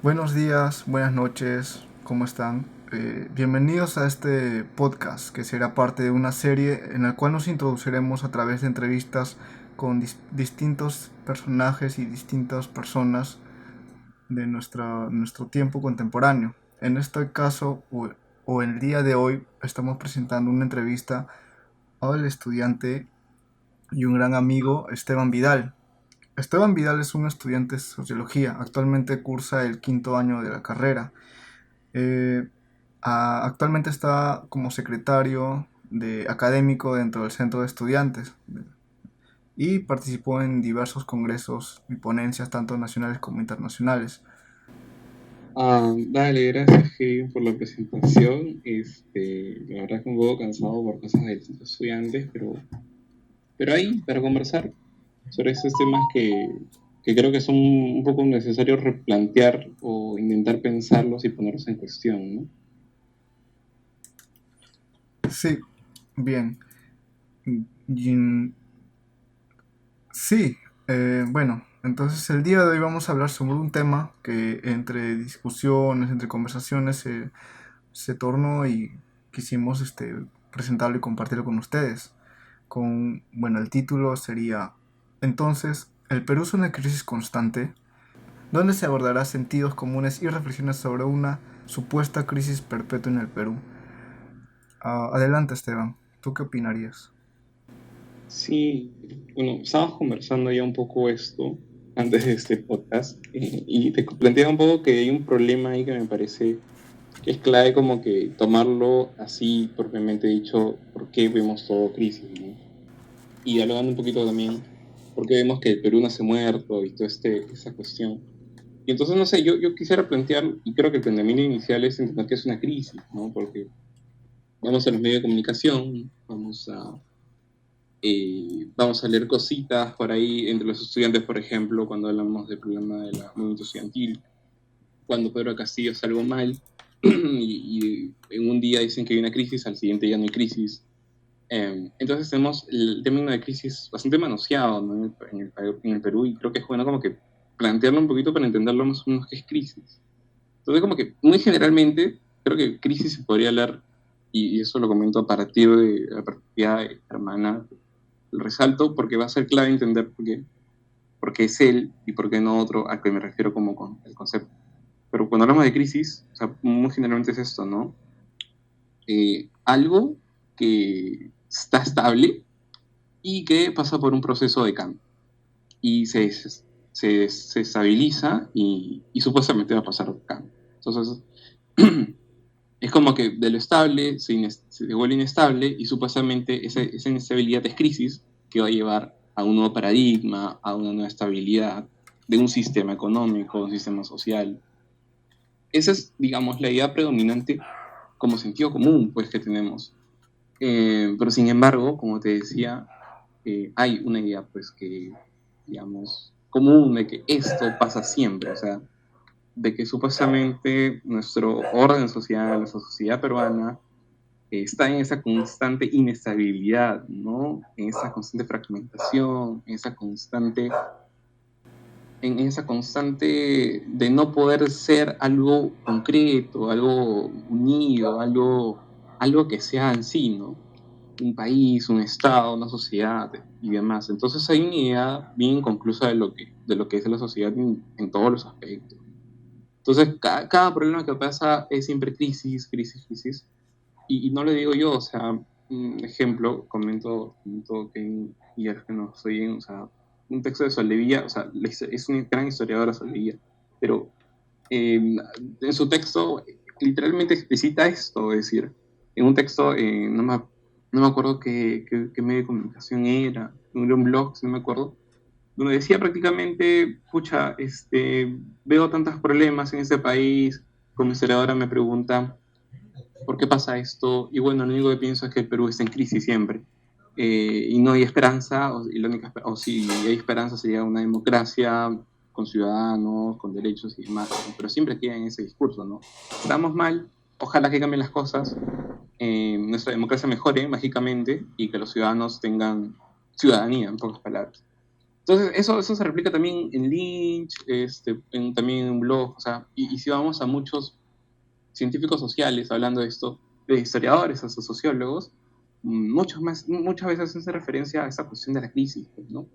Buenos días, buenas noches, ¿cómo están? Bienvenidos a este podcast que será parte de una serie en la cual nos introduciremos a través de entrevistas con distintos personajes y distintas personas de nuestro tiempo contemporáneo. En este caso, o el día de hoy, estamos presentando una entrevista al estudiante y un gran amigo Esteban Vidal. Esteban Vidal es un estudiante de sociología, actualmente cursa el quinto año de la carrera. Eh, Actualmente está como secretario académico dentro del centro de estudiantes y participó en diversos congresos y ponencias tanto nacionales como internacionales. Dale, gracias Kevin por la presentación. La verdad es que un poco cansado por cosas de los estudiantes, pero ahí para conversar sobre esos temas que creo que son un poco necesarios replantear o intentar pensarlos y ponerlos en cuestión, ¿no? Sí, bien. Y- sí, bueno, entonces el día de hoy vamos a hablar sobre un tema que entre discusiones, entre conversaciones se tornó y quisimos presentarlo y compartirlo con ustedes. Bueno, el título sería entonces, ¿el Perú es una crisis constante? Donde se abordará sentidos comunes y reflexiones sobre una supuesta crisis perpetua en el Perú. Adelante, Esteban, ¿tú qué opinarías? Sí, bueno, estábamos conversando ya un poco esto antes de este podcast y te planteaba un poco que hay un problema ahí que me parece que es clave como que tomarlo así propiamente dicho, por qué vemos todo crisis, ¿no? Y dialogando un poquito también, por qué vemos que el Perú nace muerto y toda esa cuestión. Y entonces, no sé, yo quisiera plantear, y creo que el planteamiento inicial es entender que es una crisis, ¿no? Porque vamos a los medios de comunicación, vamos a leer cositas por ahí entre los estudiantes, por ejemplo, cuando hablamos del problema del movimiento estudiantil, cuando Pedro Castillo hace algo mal, y en un día dicen que hay una crisis, al siguiente ya no hay crisis. Entonces tenemos el término de crisis bastante manoseado, ¿no? En el Perú, y creo que es bueno como que plantearlo un poquito para entenderlo más o menos qué es crisis. Entonces como que muy generalmente creo que crisis se podría hablar, y eso lo comento a partir de la perspectiva hermana, lo resalto porque va a ser clave entender por qué es él y por qué no otro, a que me refiero como con el concepto. Pero cuando hablamos de crisis, o sea, muy generalmente es esto, ¿no? Algo que está estable y que pasa por un proceso de cambio y se estabiliza y supuestamente va a pasar un cambio. Entonces, es como que de lo estable se vuelve inestable y supuestamente esa inestabilidad es crisis que va a llevar a un nuevo paradigma, a una nueva estabilidad de un sistema económico, un sistema social. Esa es, digamos, la idea predominante como sentido común pues, que tenemos. Pero sin embargo, como te decía, hay una idea pues que, digamos, común de que esto pasa siempre, o sea, de que supuestamente nuestro orden social, nuestra sociedad peruana, está en esa constante inestabilidad, ¿no? En esa constante fragmentación, en esa constante de no poder ser algo concreto, algo unido, algo que sea en sí, ¿no? Un país, un estado, una sociedad y demás. Entonces hay una idea bien inconclusa de lo que es la sociedad en todos los aspectos. Entonces cada problema que pasa es siempre crisis, crisis, crisis. Y no le digo yo, o sea, un ejemplo, comento que ayer que no estoy en, o sea, un texto de Soldevilla, o sea, es una gran historiadora Soldevilla, pero en su texto literalmente explicita esto, es decir, en un texto, no me acuerdo qué medio de comunicación era un blog, si no me acuerdo, donde decía prácticamente, pucha, veo tantos problemas en este país, como historiadora me pregunta, ¿por qué pasa esto? Y bueno, lo único que pienso es que el Perú está en crisis siempre. Y no hay esperanza, o si hay esperanza sería una democracia con ciudadanos, con derechos y demás, ¿no? Pero siempre queda en ese discurso, ¿no? Estamos mal, ojalá que cambien las cosas, nuestra democracia mejore mágicamente y que los ciudadanos tengan ciudadanía, en pocas palabras. Entonces, eso se replica también en Lynch, también en blog, o sea, y si vamos a muchos científicos sociales hablando de esto, de historiadores hasta sociólogos, muchas veces hace referencia a esa cuestión de la crisis, pues, ¿no?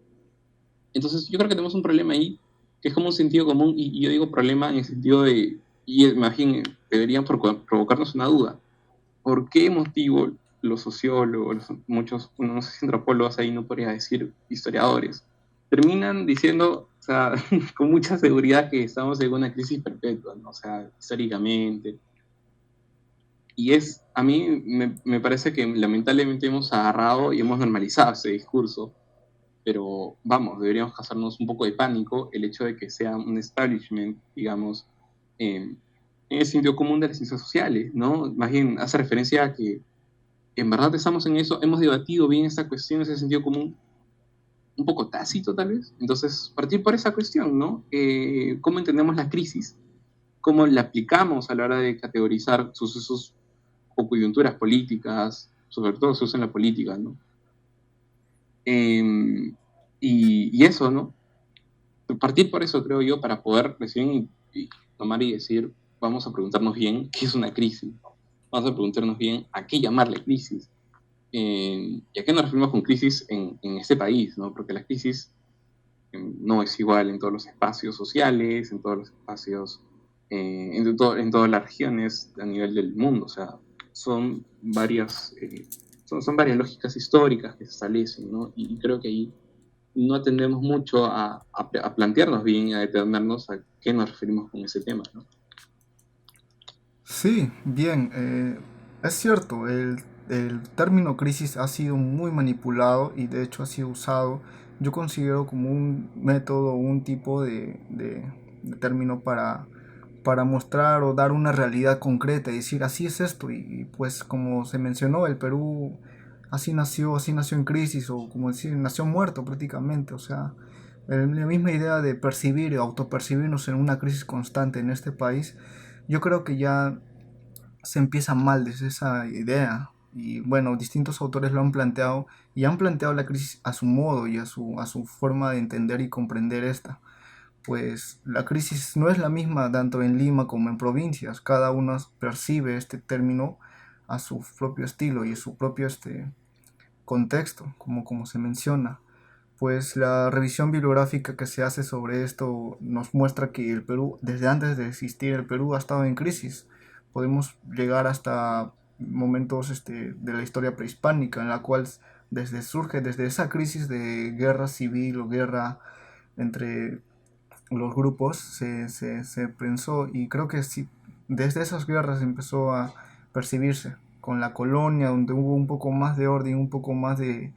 Entonces, yo creo que tenemos un problema ahí, que es como un sentido común, y yo digo problema en el sentido de, y imagínense, deberían provocarnos una duda. ¿Por qué motivo los sociólogos, muchos, no sé si antropólogos ahí no podría decir historiadores, terminan diciendo, o sea, con mucha seguridad que estamos en una crisis perpetua, ¿no? O sea, históricamente. Y a mí me parece que lamentablemente hemos agarrado y hemos normalizado ese discurso, pero vamos, deberíamos causarnos un poco de pánico el hecho de que sea un establishment, digamos, en el sentido común de las ciencias sociales, ¿no? Más bien hace referencia a que en verdad estamos en eso, hemos debatido bien esta cuestión, ese sentido común, un poco tácito tal vez. Entonces, partir por esa cuestión, ¿no? ¿Cómo entendemos la crisis? ¿Cómo la aplicamos a la hora de categorizar sucesos o coyunturas políticas, sobre todo se usa en la política, ¿no? Y eso, ¿no? Partir por eso, creo yo, para poder recién y tomar y decir, vamos a preguntarnos bien qué es una crisis, ¿no? Vamos a preguntarnos bien a qué llamarle crisis. ¿Y a qué nos referimos con crisis en este país? ¿No? Porque la crisis no es igual en todos los espacios sociales, en todos los espacios, en todas las regiones a nivel del mundo. O sea, son varias, son varias lógicas históricas que se establecen, ¿no? Y creo que ahí no atendemos mucho a plantearnos bien, a determinarnos a qué nos referimos con ese tema, ¿no? Sí, bien, es cierto, el término crisis ha sido muy manipulado y de hecho ha sido usado, yo considero como un método, un tipo de término para mostrar o dar una realidad concreta y decir así es esto y pues como se mencionó, el Perú así nació en crisis o como decir, nació muerto prácticamente, o sea, la misma idea de percibir o autopercibirnos en una crisis constante en este país, yo creo que ya se empieza mal desde esa idea. Y bueno, distintos autores lo han planteado y han planteado la crisis a su modo y a su forma de entender y comprender esta. Pues la crisis no es la misma tanto en Lima como en provincias. Cada uno percibe este término a su propio estilo y a su propio contexto, como se menciona. Pues la revisión bibliográfica que se hace sobre esto nos muestra que el Perú, desde antes de existir el Perú, ha estado en crisis. Podemos llegar hasta momentos de la historia prehispánica, en la cual surge desde esa crisis de guerra civil o guerra entre los grupos, se pensó y creo que sí, desde esas guerras empezó a percibirse con la colonia, donde hubo un poco más de orden, un poco más de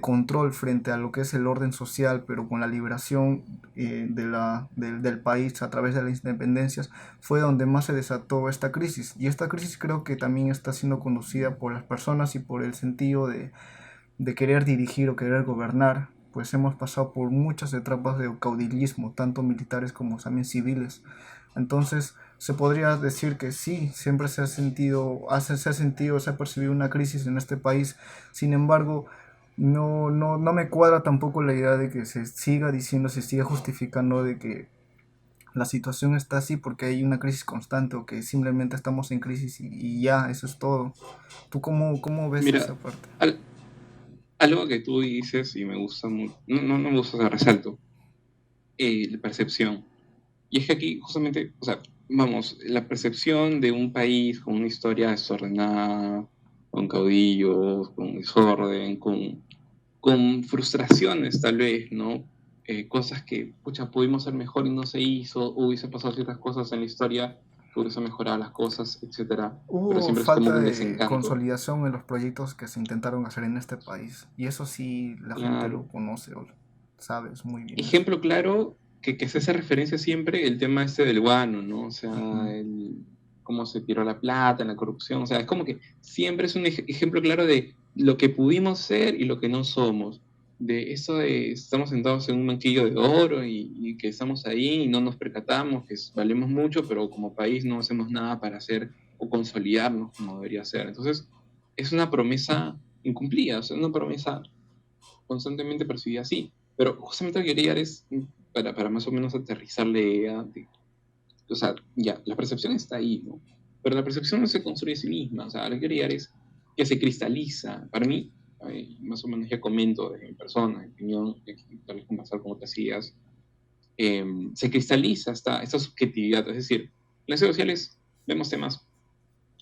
control frente a lo que es el orden social, pero con la liberación del país a través de las independencias, fue donde más se desató esta crisis. Y esta crisis creo que también está siendo conducida por las personas y por el sentido de querer dirigir o querer gobernar, pues hemos pasado por muchas etapas de caudillismo, tanto militares como también civiles. Entonces, se podría decir que sí, siempre se ha sentido, se ha percibido una crisis en este país. Sin embargo, no me cuadra tampoco la idea de que se siga diciendo, se siga justificando de que la situación está así porque hay una crisis constante o que simplemente estamos en crisis y ya, eso es todo. ¿Tú cómo ves esa Mira, parte? al- algo que tú dices y me gusta mucho, no me gusta, o sea, resalto, la percepción. Y es que aquí justamente, o sea, vamos, la percepción de un país con una historia desordenada, con caudillos, con desorden, con frustraciones tal vez, ¿no? Cosas que, pucha, pudimos hacer mejor y no se hizo, hubiese pasado ciertas cosas en la historia que hubiese mejorado las cosas, etcétera, pero Hubo siempre es como falta un de desencanto. consolidación en los proyectos que se intentaron hacer en este país. Y eso sí, la gente Claro. lo conoce o sabes muy bien eso. Ejemplo claro que se hace referencia siempre el tema este del guano, ¿no? O sea, Ujú. cómo se tiró la plata, en la corrupción, o sea, es como que siempre es un ejemplo claro de lo que pudimos ser y lo que no somos. De eso de estamos sentados en un banquillo de oro y que estamos ahí y no nos percatamos, que valemos mucho, pero como país no hacemos nada para hacer o consolidarnos como debería ser. Entonces, es una promesa incumplida, o sea, una promesa constantemente percibida así. Pero justamente lo que quería llegar es, para más o menos aterrizar la idea de, o sea, ya, la percepción está ahí, ¿no? Pero la percepción no se construye a sí misma, o sea, lo que quería llegar es que se cristaliza. Para mí, más o menos ya comento desde mi persona, mi opinión, tal vez conversar con otras ideas, se cristaliza esta subjetividad, es decir, en las redes sociales vemos temas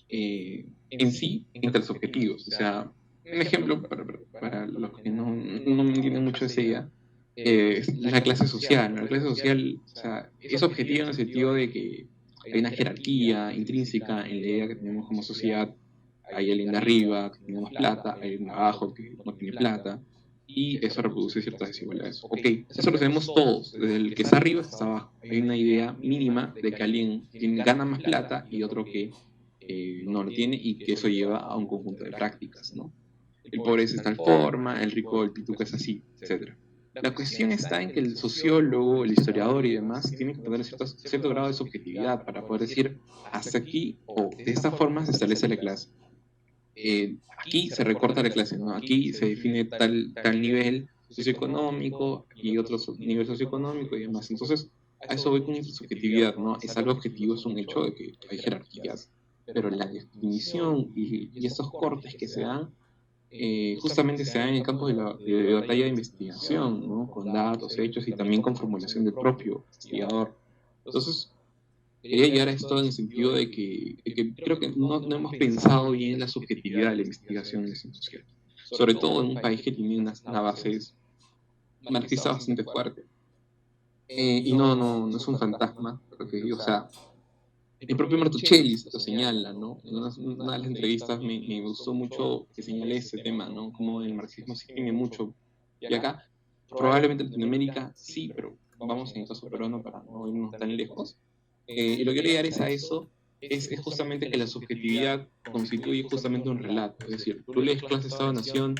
en sí intersubjetivos. O sea, un ejemplo para los que no me entienden mucho esa idea, es la clase social, ¿no? La clase social, o sea, es objetiva en el sentido de que hay una jerarquía intrínseca en la idea que tenemos como sociedad. Hay alguien de arriba que tiene más plata, hay alguien de abajo que no tiene plata, y eso reproduce ciertas desigualdades. Ok, eso lo sabemos todos, desde el que está arriba hasta abajo. Hay una idea mínima de que alguien gana más plata y otro que no lo tiene, y que eso lleva a un conjunto de prácticas, ¿no? El pobre es de tal forma, el rico, el pituco es así, etcétera. La cuestión está en que el sociólogo, el historiador y demás tienen que tener cierto grado de subjetividad para poder decir hasta aquí o de esta forma se establece la clase. Aquí se recorta la clase, ¿no? Aquí se define tal nivel socioeconómico y otro nivel socioeconómico y demás. Entonces, a eso voy con subjetividad, ¿no? Es algo objetivo, es un hecho de que hay jerarquías, pero la definición y estos cortes que se dan, justamente se dan en el campo de batalla de investigación, ¿no? Con datos, hechos y también con formulación del propio investigador. Entonces, quería llegar a esto en el sentido de que creo que no hemos pensado bien la subjetividad de la investigación en ciencia social, sobre todo en un país que tiene una base marxista bastante fuerte. Y no es un fantasma, porque, o sea, el propio Martuchelli lo señala, ¿no? En una de las entrevistas me gustó mucho que señale ese tema, ¿no? Como el marxismo se tiene mucho. Y acá, probablemente en Latinoamérica sí, pero vamos en el caso peruano para no irnos tan lejos. Y lo que quiero llegar es a eso, es justamente que la subjetividad constituye justamente un relato. Es decir, tú lees Clase Estado-Nación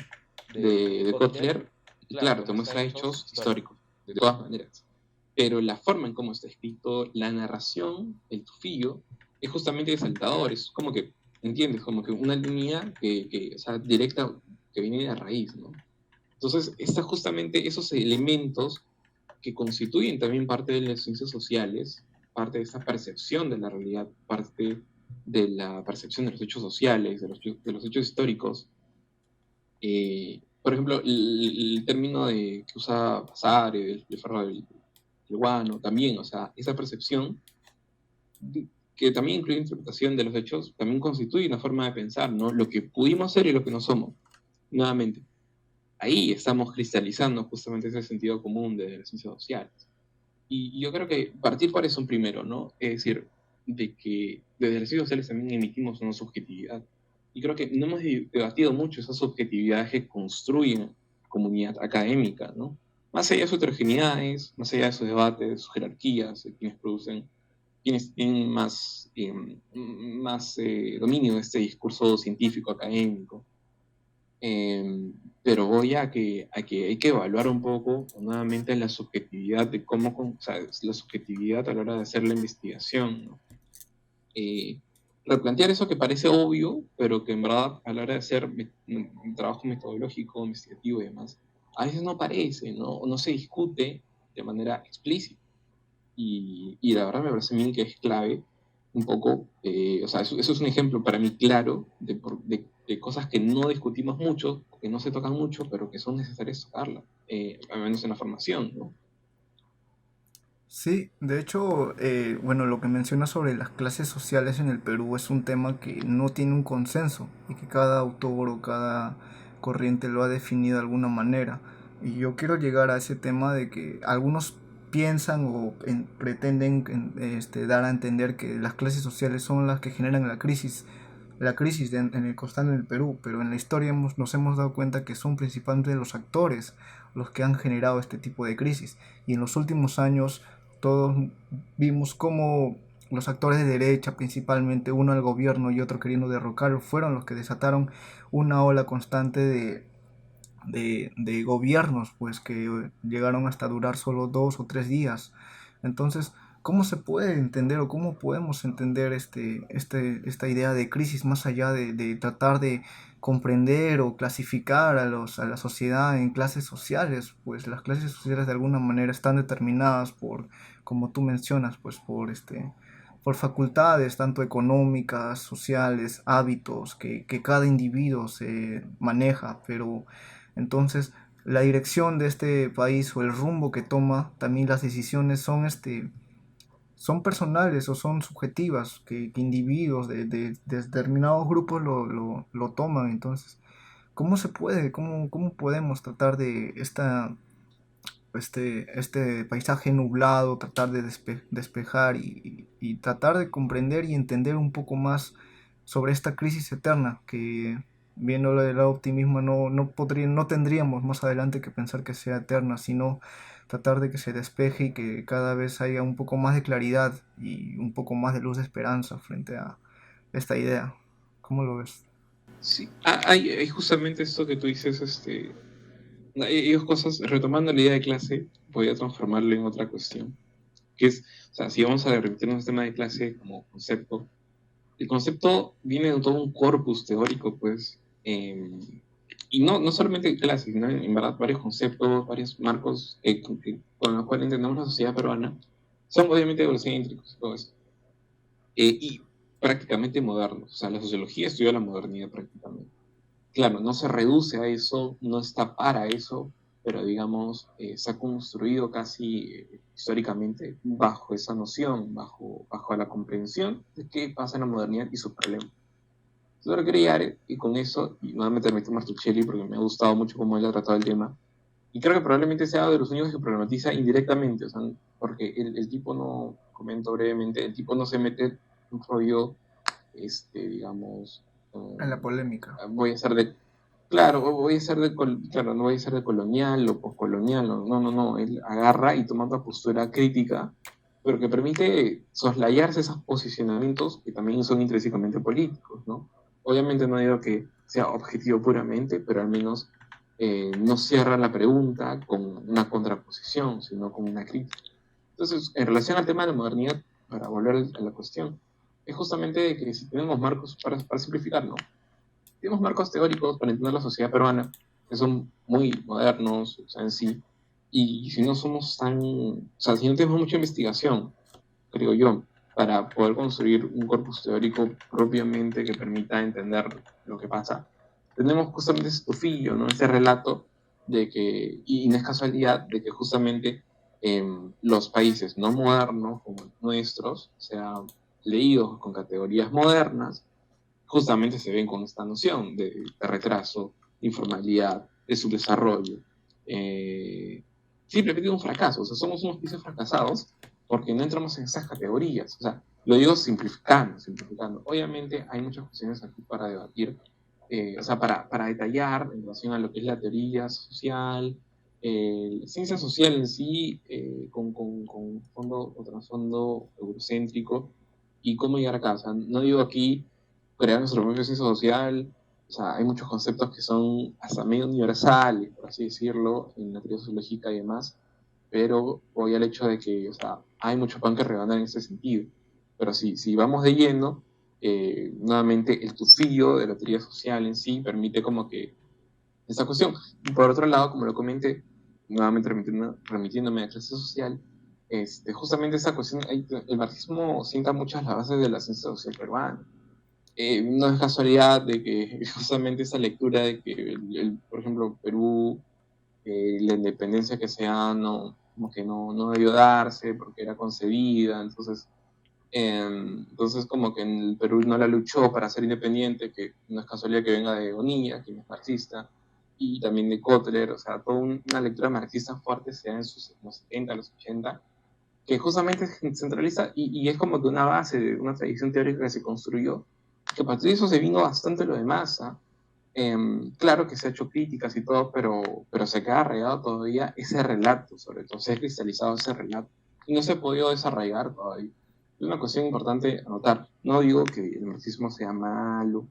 de Kotler, y claro, te muestra hechos históricos, de todas maneras. Pero la forma en cómo está escrito, la narración, el tufillo, es justamente desalentador. Es como que, ¿entiendes? Como que una línea o sea, directa, que viene de la raíz, ¿no? Entonces, está justamente esos elementos que constituyen también parte de las ciencias sociales, parte de esta percepción de la realidad, parte de la percepción de los hechos sociales, de los hechos históricos. Por ejemplo, el término que usa Basare, de Ferro del Guano, también, o sea, esa percepción que también incluye interpretación de los hechos, también constituye una forma de pensar, ¿no? Lo que pudimos ser y lo que no somos, nuevamente. Ahí estamos cristalizando justamente ese sentido común de las ciencias sociales. Y yo creo que partir por eso primero, ¿no? Es decir, de que desde las ciencias sociales también emitimos una subjetividad. Y creo que no hemos debatido mucho esas subjetividades que construyen la comunidad académica, ¿no? Más allá de sus heterogeneidades, más allá de sus debates, sus jerarquías, de quienes tienen más dominio de este discurso científico académico. Pero voy a que hay que evaluar un poco nuevamente la subjetividad de o sea, la subjetividad a la hora de hacer la investigación, ¿no? Eh, Replantear eso que parece obvio, pero que en verdad a la hora de hacer un trabajo metodológico, investigativo y demás, a veces no parece, no se discute de manera explícita. Y la verdad me parece a mí que es clave un poco, o sea, eso es un ejemplo para mí claro de cosas que no discutimos mucho, que no se tocan mucho, pero que son necesarias tocarlas, al menos en la formación, ¿no? Sí, de hecho, bueno, lo que menciona sobre las clases sociales en el Perú es un tema que no tiene un consenso y que cada autor o cada corriente lo ha definido de alguna manera. Y yo quiero llegar a ese tema de que algunos piensan o pretenden dar a entender que las clases sociales son las que generan la crisis en el constante en el Perú, pero en la historia nos hemos dado cuenta que son principalmente los actores los que han generado este tipo de crisis. Y en los últimos años todos vimos cómo los actores de derecha, principalmente uno al gobierno y otro queriendo derrocarlo, fueron los que desataron una ola constante de gobiernos, pues que llegaron hasta durar solo 2 o 3 días. Entonces, ¿cómo se puede entender o cómo podemos entender esta idea de crisis más allá de tratar comprender o clasificar a la sociedad en clases sociales, pues las clases sociales de alguna manera están determinadas por, como tú mencionas, pues por facultades tanto económicas, sociales, hábitos que cada individuo se maneja, pero entonces la dirección de este país o el rumbo que toma, también las decisiones son son personales o son subjetivas, que individuos de determinados grupos lo toman. Entonces, ¿cómo se puede, cómo podemos tratar de este paisaje nublado, tratar de despejar y tratar de comprender y entender un poco más sobre esta crisis eterna que, viéndolo del lado optimismo, no tendríamos más adelante que pensar que sea eterna, sino tratar de que se despeje y que cada vez haya un poco más de claridad y un poco más de luz de esperanza frente a esta idea? ¿Cómo lo ves? Sí, hay justamente esto que tú dices, hay dos cosas, retomando la idea de clase, voy a transformarlo en otra cuestión, que es, o sea, si vamos a remitirnos al tema de clase como concepto, el concepto viene de todo un corpus teórico, pues, y no solamente clase, sino en verdad varios conceptos, varios marcos con los cuales entendemos la sociedad peruana, son obviamente eurocéntricos y todo eso, y prácticamente modernos, o sea, la sociología estudia la modernidad prácticamente. Claro, no se reduce a eso, no está para eso, pero digamos, se ha construido casi históricamente bajo esa noción, bajo la comprensión de qué pasa en la modernidad y sus problemas. Yo lo quería y con eso, y nuevamente me meto Martuchelli porque me ha gustado mucho cómo él ha tratado el tema, y creo que probablemente sea de los únicos que problematiza indirectamente, o sea, porque el tipo no, comento brevemente, el tipo no se mete en un rollo, digamos, En la polémica. voy a ser de, claro, voy a ser de, claro, no voy a ser de colonial o postcolonial, no, él agarra y toma una postura crítica, pero que permite soslayarse esos posicionamientos que también son intrínsecamente políticos, ¿no? Obviamente no digo que sea objetivo puramente, pero al menos no cierra la pregunta con una contraposición, sino con una crítica. Entonces, en relación al tema de la modernidad, para volver a la cuestión, es justamente que si tenemos marcos, para simplificar, ¿no? Tenemos marcos teóricos para entender la sociedad peruana, que son muy modernos, o sea, en sí, y si no somos tan, o sea, si no tenemos mucha investigación, creo yo, para poder construir un corpus teórico propiamente que permita entender lo que pasa, tenemos justamente ese tufillo, ¿no? Ese relato de que, y no es casualidad, de que justamente los países no modernos como nuestros, o sea, leídos con categorías modernas, justamente se ven con esta noción de retraso, de informalidad, de subdesarrollo. Simplemente un fracaso, o sea, somos unos países fracasados porque no entramos en esas categorías. O sea, lo digo simplificando. Obviamente hay muchas cuestiones aquí para debatir, o sea, para detallar en relación a lo que es la teoría social, ciencia social en sí, con fondo o trasfondo eurocéntrico, y cómo llegar acá. O sea, no digo aquí crear nuestro propio ciencia social. O sea, hay muchos conceptos que son hasta medio universales, por así decirlo, en la teoría sociológica y demás, pero voy al hecho de que, o sea, hay mucho pan que regalar en ese sentido. Pero si vamos de lleno, nuevamente el tufillo de la teoría social en sí permite como que esa cuestión. Y por otro lado, como lo comenté, nuevamente remitiéndome a clase social, justamente esa cuestión, el marxismo sienta muchas las bases de la ciencia social peruana. No es casualidad de que justamente esa lectura de que, por ejemplo, Perú, la independencia que sea, no, como que no debió darse porque era concedida, entonces como que en el Perú no la luchó para ser independiente, que no es casualidad que venga de Bonilla, quien es marxista, y también de Kotler, o sea, toda una lectura marxista fuerte se da en los 70, los 80, que justamente centraliza y es como que una base de una tradición teórica que se construyó, que a partir de eso se vino bastante lo demás. ¿Ah? Claro que se ha hecho críticas y todo, pero se queda arraigado todavía ese relato, sobre todo se ha cristalizado ese relato y no se ha podido desarraigar todavía. Es una cuestión importante anotar. No digo que el marxismo sea malo,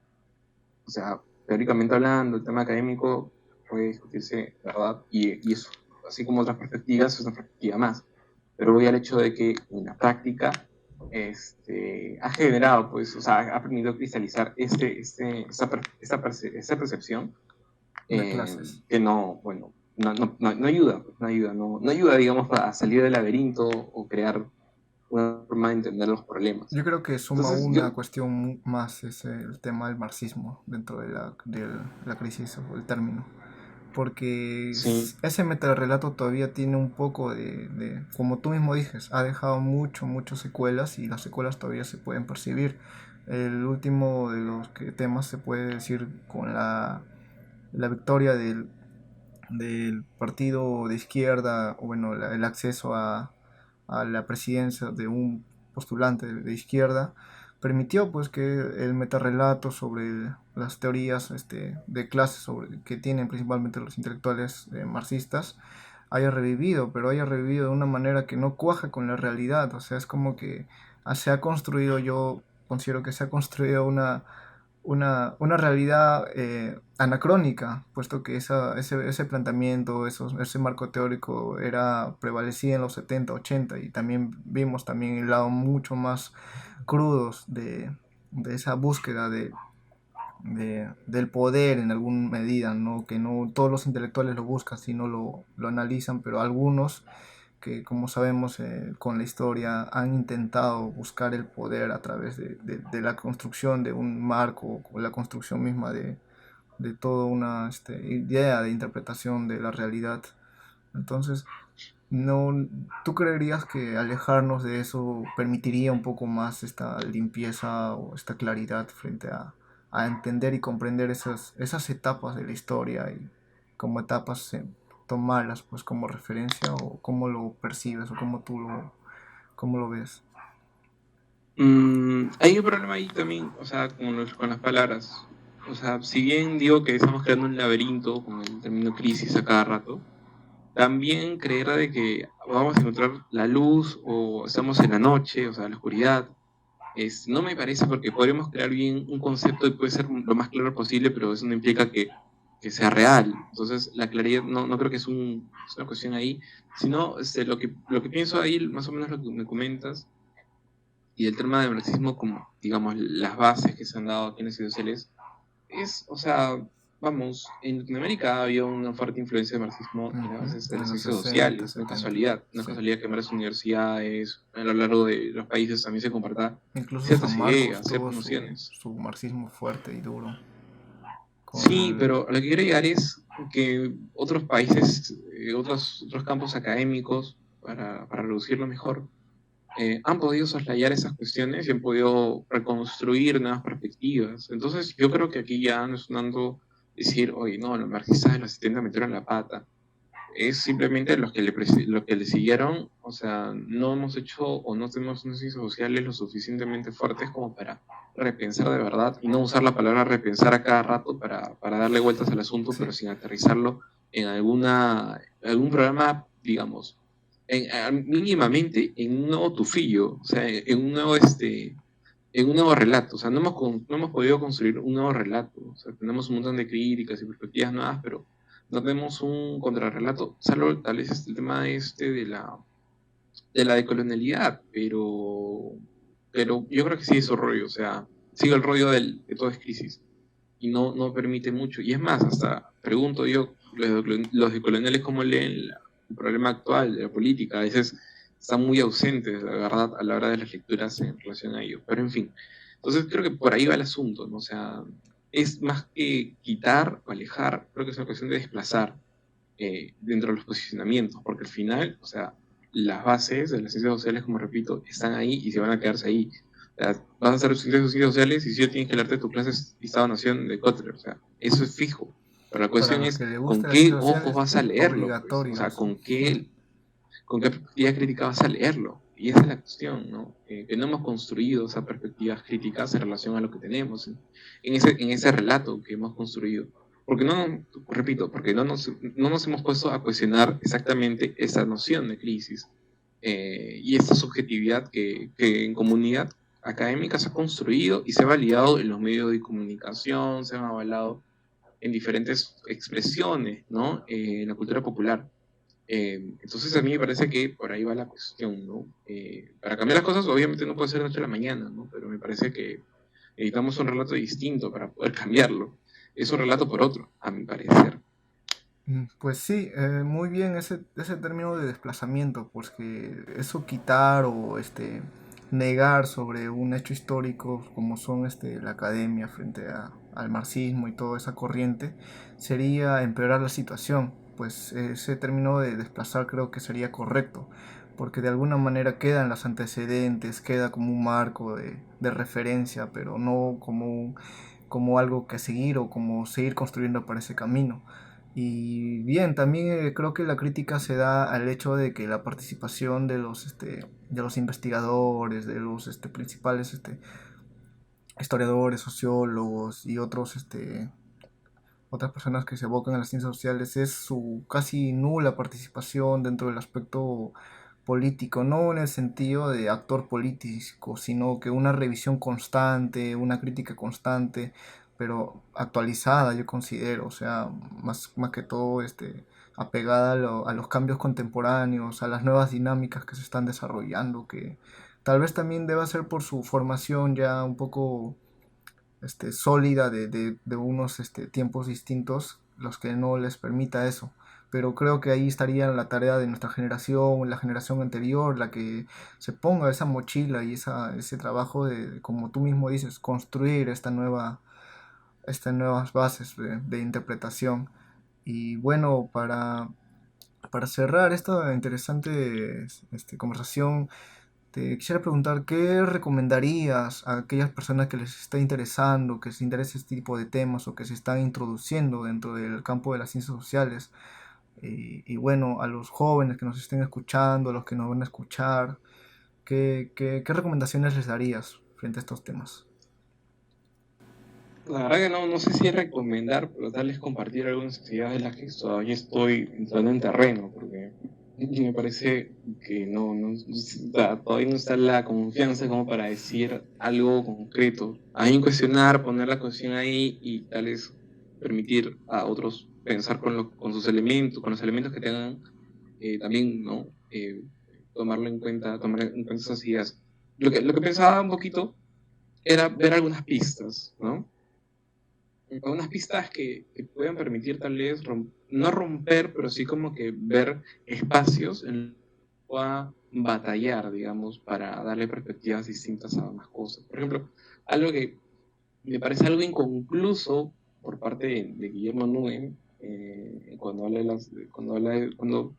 o sea, teóricamente hablando, el tema académico puede discutirse, ¿verdad? Y eso, así como otras perspectivas, es una perspectiva más. Pero voy al hecho de que en la práctica ha generado, pues, o sea, ha permitido cristalizar esta percepción De clases. que no, bueno, no ayuda, pues, no ayuda, digamos, a salir del laberinto o crear una forma de entender los problemas. Yo creo que suma Entonces, yo, una cuestión más es el tema del marxismo dentro de la crisis o el término. Porque sí, ese metarrelato todavía tiene un poco como tú mismo dices, ha dejado muchas secuelas y las secuelas todavía se pueden percibir. El último de los temas se puede decir con la victoria del partido de izquierda, o bueno, el acceso a la presidencia de un postulante de izquierda, permitió pues que el metarrelato sobre las teorías de clase que tienen principalmente los intelectuales marxistas haya revivido, pero haya revivido de una manera que no cuaja con la realidad. O sea, es como que se ha construido, yo considero que se ha construido una realidad anacrónica, puesto que ese planteamiento, ese marco teórico prevalecía en los 70 80 y también vimos también el lado mucho más crudos de esa búsqueda del poder en alguna medida, ¿no? Que no todos los intelectuales lo buscan, sino lo analizan, pero algunos que como sabemos con la historia han intentado buscar el poder a través de la construcción de un marco o la construcción misma de toda una idea de interpretación de la realidad. Entonces, no, ¿tú creerías que alejarnos de eso permitiría un poco más esta limpieza o esta claridad frente a entender y comprender esas etapas de la historia y como etapas tomarlas pues como referencia o cómo lo percibes o cómo lo ves? hay un problema ahí también, o sea, con las palabras. O sea, si bien digo que estamos creando un laberinto con el término crisis a cada rato, también creer de que vamos a encontrar la luz o estamos en la noche, o sea, la oscuridad, no me parece porque podríamos crear bien un concepto y puede ser lo más claro posible, pero eso no implica que sea real. Entonces, la claridad no creo que es una cuestión ahí, sino lo que pienso ahí, más o menos lo que me comentas, y el tema del marxismo como, digamos, las bases que se han dado aquí en las ciencias sociales, o sea, vamos, en Latinoamérica había una fuerte influencia del marxismo en las Ujú. bases de las En los ciencias 60 sociales, setenta no es sí. casualidad que en varias universidades a lo largo de los países también se compartan Incluso ciertas San Marcos ideas, tuvo ciertas nociones. su marxismo fuerte y duro. Sí, Con pero lo que quiero llegar es que otros países, otros campos académicos, para reducirlo mejor, han podido soslayar esas cuestiones y han podido reconstruir nuevas perspectivas. Entonces, yo creo que aquí ya no es dando decir, oye, no, los marxistas de los 70 metieron la pata. Es simplemente los que le siguieron, o sea, no hemos hecho o no tenemos unas ciencias sociales lo suficientemente fuertes como para repensar de verdad y no usar la palabra repensar a cada rato para darle vueltas al asunto, pero sí, sin aterrizarlo en algún programa, digamos, mínimamente en un nuevo tufillo, o sea, en un nuevo relato. O sea, no hemos podido construir un nuevo relato. O sea, tenemos un montón de críticas y perspectivas nuevas, pero no tenemos un contrarrelato, salvo tal vez el tema de la decolonialidad, pero yo creo que sí es su rollo, o sea, sigue el rollo de todo es crisis y no permite mucho. Y es más, hasta pregunto yo, los decoloniales cómo leen el problema actual de la política, a veces están muy ausentes, la verdad, a la hora de las lecturas en relación a ello. Pero en fin, entonces creo que por ahí va el asunto, ¿no? O sea, es más que quitar o alejar, creo que es una cuestión de desplazar dentro de los posicionamientos, porque al final, o sea, las bases de las ciencias sociales, como repito, están ahí y se van a quedarse ahí. O sea, vas a hacer ciencias sociales y si tienes que leerte tus clases Estado-Nación de Kotler, o sea, eso es fijo. Pero la para cuestión los es, que le ¿con gusta las qué ciencias ojos sociales, vas a leerlo? Pues? O obligatorio sea, eso. con qué perspectiva crítica vas a leerlo? Y esa es la cuestión, ¿no? Que no hemos construido esas perspectivas críticas en relación a lo que tenemos, en ese relato que hemos construido. Porque no, repito, porque no nos hemos puesto a cuestionar exactamente esa noción de crisis y esta subjetividad que en comunidad académica se ha construido y se ha validado en los medios de comunicación, se ha avalado en diferentes expresiones, ¿no? En la cultura popular. Entonces a mí me parece que por ahí va la cuestión, ¿no? Para cambiar las cosas obviamente no puede ser de la noche a la mañana, ¿no? Pero me parece que necesitamos un relato distinto para poder cambiarlo. Es un relato por otro, a mi parecer. Pues sí, muy bien ese término de desplazamiento, porque eso quitar o negar sobre un hecho histórico como son la academia frente al marxismo y toda esa corriente, sería empeorar la situación. Pues ese término de desplazar creo que sería correcto, porque de alguna manera quedan los antecedentes, queda como un marco de referencia, pero no como algo que seguir o como seguir construyendo para ese camino. Y bien, también creo que la crítica se da al hecho de que la participación de los investigadores, de los principales historiadores, sociólogos y otras personas que se abocan a las ciencias sociales es su casi nula participación dentro del aspecto político, no en el sentido de actor político, sino que una revisión constante, una crítica constante, pero actualizada, yo considero, o sea, más que todo apegada a los cambios contemporáneos, a las nuevas dinámicas que se están desarrollando, que tal vez también deba ser por su formación ya un poco sólida de unos tiempos distintos, los que no les permita eso. Pero creo que ahí estaría la tarea de nuestra generación, la generación anterior, la que se ponga esa mochila y ese trabajo de, como tú mismo dices, construir estas nuevas bases de interpretación. Y bueno, para cerrar esta interesante conversación, te quisiera preguntar, ¿qué recomendarías a aquellas personas que les está interesando, que se interesa este tipo de temas o que se están introduciendo dentro del campo de las ciencias sociales? Y bueno, a los jóvenes que nos estén escuchando, a los que nos van a escuchar, ¿qué recomendaciones les darías frente a estos temas? La verdad que no sé si es recomendar, pero tal vez compartir algunas actividades de las que todavía estoy entrando en terreno, porque me parece que todavía no está la confianza como para decir algo concreto. Hay que cuestionar, poner la cuestión ahí y tal vez permitir a otros pensar con sus elementos, con los elementos que tengan, también, ¿no? Tomar en cuenta esas ideas. Lo que pensaba un poquito era ver algunas pistas, ¿no? Unas pistas que puedan permitir tal vez no romper, pero sí como que ver espacios en los que pueda batallar, digamos, para darle perspectivas distintas a más cosas. Por ejemplo, algo que me parece algo inconcluso por parte de Guillermo Núñez, cuando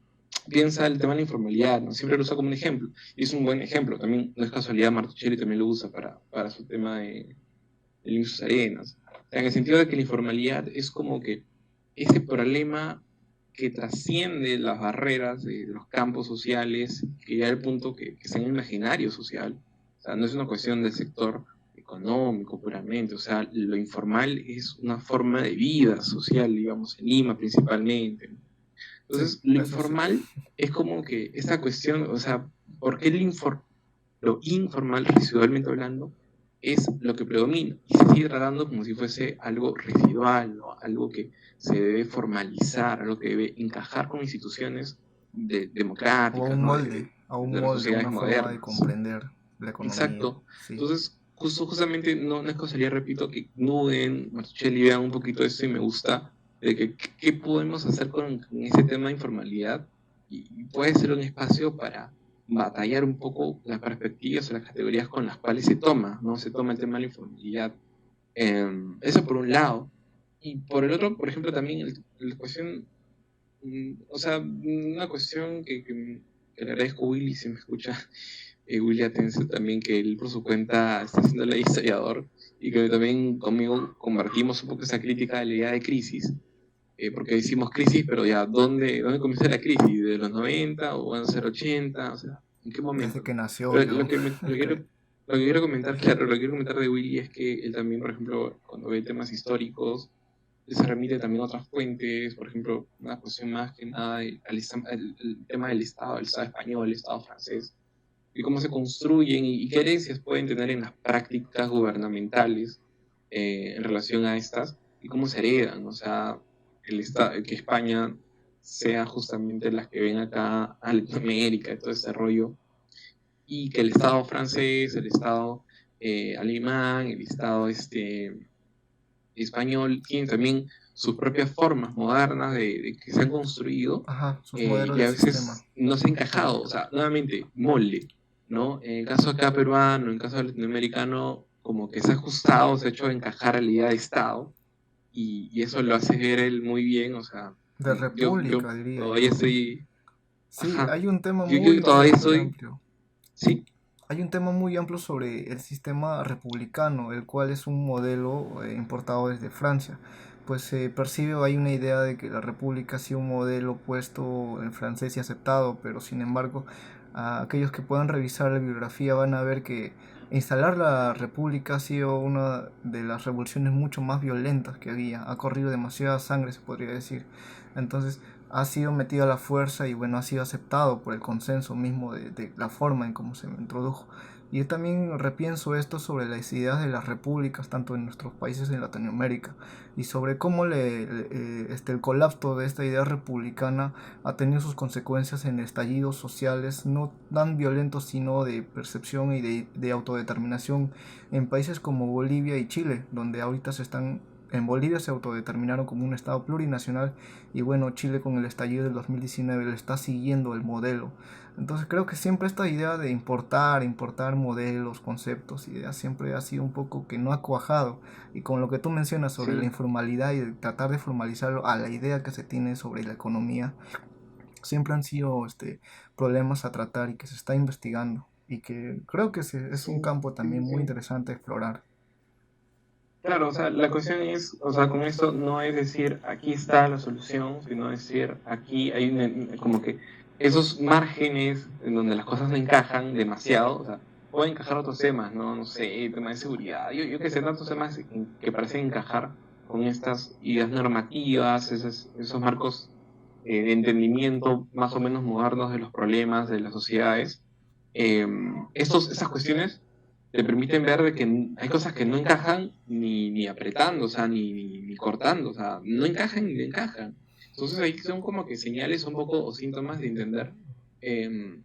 piensa el tema de la informalidad, ¿no? Siempre lo usa como un ejemplo, y es un buen ejemplo. También no es casualidad, Martuchelli también lo usa para su tema de Luis Arenas, en el sentido de que la informalidad es como que ese problema que trasciende las barreras de los campos sociales, que ya al punto que está en el imaginario social, o sea, no es una cuestión del sector económico puramente, o sea, lo informal es una forma de vida social, digamos, en Lima principalmente. Sí, Entonces, lo eso sí. informal es como que esta cuestión, o sea, ¿por qué lo informal, residualmente hablando, es lo que predomina y se sigue tratando como si fuese algo residual, ¿no? Algo que se debe formalizar, algo que debe encajar con instituciones O democráticas, ¿no? a un De las molde, sociedades una forma de modernas. comprender la economía. Exacto. Sí. Entonces, justamente no es casualidad, repito, que Nuden, Martuchelli vean un poquito esto y me gusta de que qué podemos hacer con ese tema de informalidad y puede ser un espacio para batallar un poco las perspectivas o las categorías con las cuales se toma, ¿no? Se toma el tema de la informalidad. Eso por un lado. Y por el otro, por ejemplo, también la cuestión, o sea, una cuestión que le agradezco a Willy si me escucha, Willy Atencio también, que él por su cuenta está haciendo la historiador y que también conmigo compartimos un poco esa crítica de la idea de crisis, porque decimos crisis, pero ya, ¿dónde comienza la crisis? ¿De los 90 o van a ser 80? O sea, ¿en qué Desde momento? que nació Pero yo, creo. lo que quiero comentar, claro, lo que quiero comentar de Willy es que él también, por ejemplo, cuando ve temas históricos, se remite también a otras fuentes, por ejemplo, una cuestión más que nada el tema del el Estado español, el Estado francés, y cómo se construyen y qué herencias pueden tener en las prácticas gubernamentales en relación a estas y cómo se heredan. O sea, que España sean justamente las que ven acá a Latinoamérica, todo ese rollo, y que el Estado francés, el Estado alemán, el Estado español tienen también sus propias formas modernas de que se han construido Ajá, sus modelos y de a sistema. veces no se ha encajado, o sea, nuevamente, molde, ¿no? En el caso acá peruano, en el caso latinoamericano, como que se ha ajustado, se ha hecho encajar a la idea de Estado y eso lo hace ver él muy bien, o sea, De yo república, diría todavía yo. estoy, Sí, ajá, hay un tema yo todavía muy estoy, amplio. sí, Hay un tema muy amplio sobre el sistema republicano, el cual es un modelo importado desde Francia. Pues se percibe o hay una idea de que la república ha sido un modelo puesto en francés y aceptado, pero sin embargo, aquellos que puedan revisar la bibliografía van a ver que instalar la república ha sido una de las revoluciones mucho más violentas que había. Ha corrido demasiada sangre, se podría decir. Entonces, ha sido metido a la fuerza y bueno, ha sido aceptado por el consenso mismo de la forma en cómo se introdujo. Y yo también repienso esto sobre las ideas de las repúblicas, tanto en nuestros países en Latinoamérica, y sobre cómo el colapso de esta idea republicana ha tenido sus consecuencias en estallidos sociales, no tan violentos, sino de percepción y de autodeterminación en países como Bolivia y Chile, donde ahorita se están en Bolivia se autodeterminaron como un estado plurinacional y bueno, Chile con el estallido del 2019 le está siguiendo el modelo. Entonces creo que siempre esta idea de importar modelos, conceptos, ideas, siempre ha sido un poco que no ha cuajado. Y con lo que tú mencionas sobre la sí. informalidad y de tratar de formalizarlo a la idea que se tiene sobre la economía, siempre han sido problemas a tratar y que se está investigando. Y que creo que es un Sí, campo sí, también muy sí. interesante a explorar. Claro, o sea, la cuestión es, o sea, con esto no es decir aquí está la solución, sino decir aquí hay como que esos márgenes en donde las cosas no encajan demasiado, o sea, pueden encajar otros temas, ¿no? No sé, tema de seguridad, yo qué sé, tantos temas que parecen encajar con estas ideas normativas, esos marcos de entendimiento más o menos modernos de los problemas de las sociedades. Esas cuestiones te permiten ver de que hay cosas que no encajan ni apretando, o sea, ni cortando, o sea, no encajan ni encajan. Entonces ahí son como que señales un poco o síntomas de entender eh,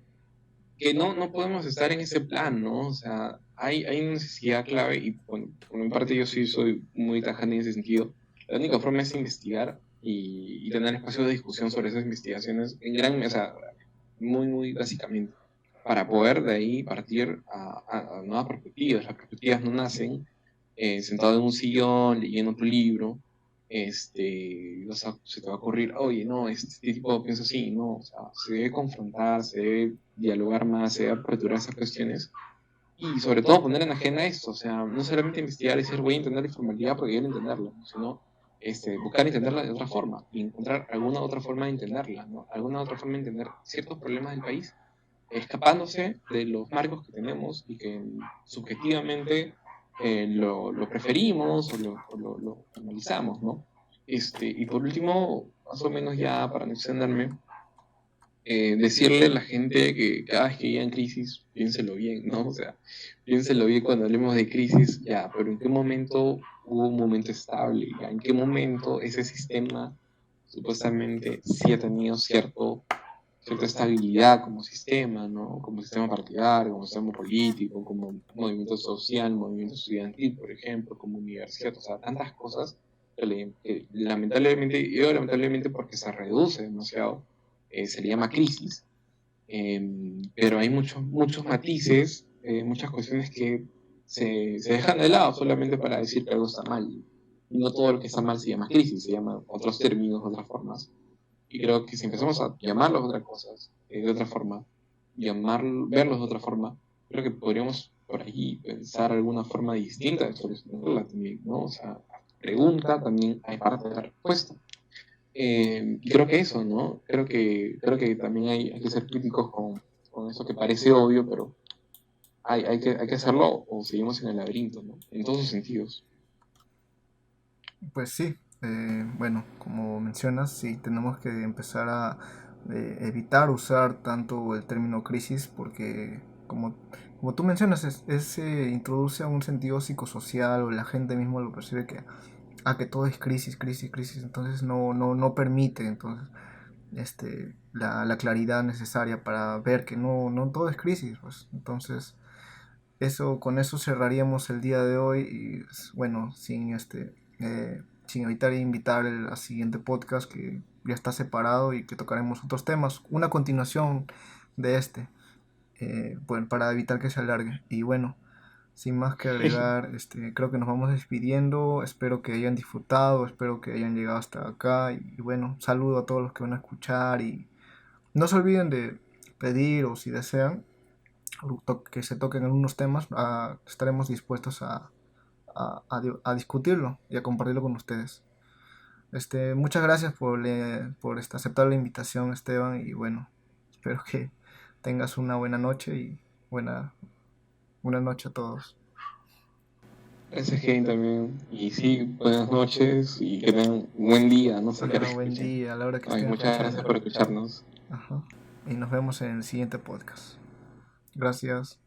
que no podemos estar en ese plan, ¿no? O sea, hay una necesidad clave y bueno, por mi parte yo sí soy muy tajante en ese sentido. La única forma es investigar y tener espacios de discusión sobre esas investigaciones en gran, o sea, muy básicamente, para poder de ahí partir a nuevas perspectivas. Las perspectivas no nacen sentado en un sillón, leyendo tu libro, se te va a ocurrir, oye, no, este tipo piensa así, no, o sea, se debe confrontar, se debe dialogar más, se debe aperturar esas cuestiones y sobre todo poner en ajena esto, o sea, no solamente investigar y decir voy a entender la informalidad porque quiero entenderla, sino buscar entenderla de otra forma y encontrar alguna otra forma de entenderla, ¿no? Alguna otra forma de entender ciertos problemas del país, escapándose de los marcos que tenemos y que subjetivamente lo preferimos o lo analizamos, ¿no? Y por último, más o menos ya para no extenderme, decirle a la gente que cada vez que haya en crisis, piénselo bien, ¿no? O sea, piénselo bien cuando hablemos de crisis, ya, pero ¿en qué momento hubo un momento estable? ¿Ya? ¿En qué momento ese sistema supuestamente sí ha tenido cierta estabilidad como sistema, ¿no? Como sistema partidario, como sistema político, como movimiento social, movimiento estudiantil, por ejemplo, como universidad, o sea, tantas cosas que lamentablemente porque se reduce demasiado, se le llama crisis, pero hay muchos matices, muchas cuestiones que se dejan de lado solamente para decir que algo está mal. Y no todo lo que está mal se llama crisis, se llama otros términos, otras formas. Y creo que si empezamos a llamarlos otras cosas, de otra forma, verlos de otra forma, creo que podríamos por ahí pensar alguna forma distinta de solucionarla también, ¿no? O sea, pregunta también hay parte de la respuesta. Y creo que eso, ¿no? Creo que también hay que ser críticos con eso que parece obvio, pero hay que hacerlo o seguimos en el laberinto, ¿no? En todos sus sentidos. Pues sí, bueno, como mencionas, sí, tenemos que empezar a evitar usar tanto el término crisis porque, como tú mencionas, introduce a un sentido psicosocial o la gente mismo lo percibe que todo es crisis, crisis, crisis, entonces no permite, entonces la claridad necesaria para ver que no todo es crisis, pues. Entonces, con eso cerraríamos el día de hoy y bueno, sin evitar invitar al siguiente podcast que ya está separado y que tocaremos otros temas, una continuación de bueno, para evitar que se alargue. Y bueno, sin más que agregar, creo que nos vamos despidiendo. Espero que hayan disfrutado, espero que hayan llegado hasta acá. Y bueno, saludo a todos los que van a escuchar. Y no se olviden de pedir o si desean que se toquen algunos temas. Estaremos dispuestos a discutirlo y a compartirlo con ustedes. Muchas gracias por aceptar la invitación, Esteban. Y bueno, espero que tengas una buena noche y buena, buena noche a todos. Gracias, Kevin, también. Y sí, buenas noches y que tengan un buen día. No sé qué hora Buen escuchen. día a la hora que Ay, estén muchas escuchando. gracias por escucharnos. Ajá. Y nos vemos en el siguiente podcast. Gracias.